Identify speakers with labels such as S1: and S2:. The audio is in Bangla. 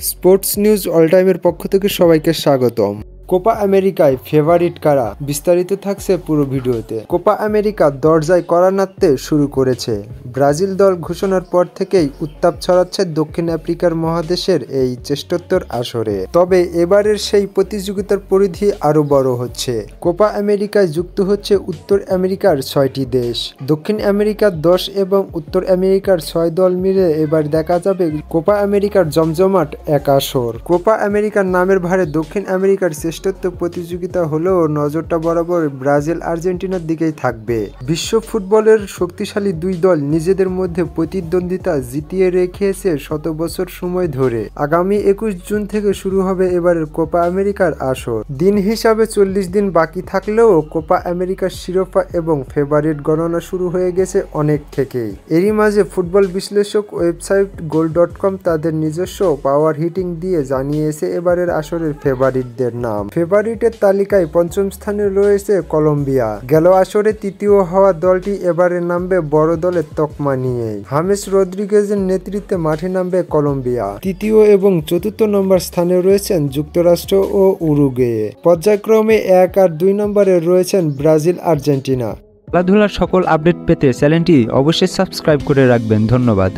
S1: স্পোর্টস নিউজ অল টাইমের পক্ষ থেকে সবাইকে স্বাগতম। কোপা আমেরিকায় ফেভারিট কারা, বিস্তারিত থাকছে পুরো ভিডিওতে। কোপা আমেরিকা দরজায় কড়া নাড়তে শুরু করেছে। ব্রাজিল দল ঘোষণার পর থেকেই উত্তাপ ছড়াচ্ছে দক্ষিণ আফ্রিকার মহাদেশের এই শ্রেষ্ঠত্বর আসরে। তবে এবারের সেই প্রতিযোগিতার পরিধি আরও বড় হচ্ছে। কোপা আমেরিকায় যুক্ত হচ্ছে উত্তর আমেরিকার 6টি দেশ, দক্ষিণ আমেরিকার 10 এবং উত্তর আমেরিকার 6 দল মিলে এবার দেখা যাবে কোপা আমেরিকার জমজমাট এক আসর। কোপা আমেরিকার নামের ভারে দক্ষিণ আমেরিকার শ্রেষ্ঠত্ব প্রতিযোগিতা হলেও নজরটা বরাবর ব্রাজিল আর্জেন্টিনার দিকেই থাকবে। বিশ্ব ফুটবলের শক্তিশালী দুই দল নিজেদের মধ্যে প্রতিদ্বন্দ্বিতা জিতিয়ে রেখেছে শত বছর সময় ধরে। আগামী 21 জুন থেকে শুরু হবে এবারের কোপা আমেরিকার আসর। দিন হিসাবে 40 দিন বাকি থাকলেও কোপা আমেরিকার শিরোপা এবং ফেভারিট গণনা শুরু হয়ে গেছে অনেক থেকেই। এরই মাঝে ফুটবল বিশ্লেষক ওয়েবসাইট গোল.com তাদের নিজস্ব পাওয়ার হিটিং দিয়ে জানিয়েছে এবারের আসরের ফেভারিটদের নাম। ফেভারিটের তালিকায় পঞ্চম স্থানে রয়েছে কলম্বিয়া। গেল আসরে তৃতীয় হওয়া দলটি এবারে নামবে বড় দলের তকমা নিয়ে। হামেস রদ্রিগেজের নেতৃত্বে মাঠে নামবে কলম্বিয়া। তৃতীয় এবং চতুর্থ নম্বর স্থানে রয়েছেন যুক্তরাষ্ট্র ও উরুগুয়ে। পর্যায়ক্রমে 1 আর 2 নম্বরে রয়েছেন ব্রাজিল, আর্জেন্টিনা।
S2: খেলাধুলার সকল আপডেট পেতে চ্যানেলটি অবশ্যই সাবস্ক্রাইব করে রাখবেন। ধন্যবাদ।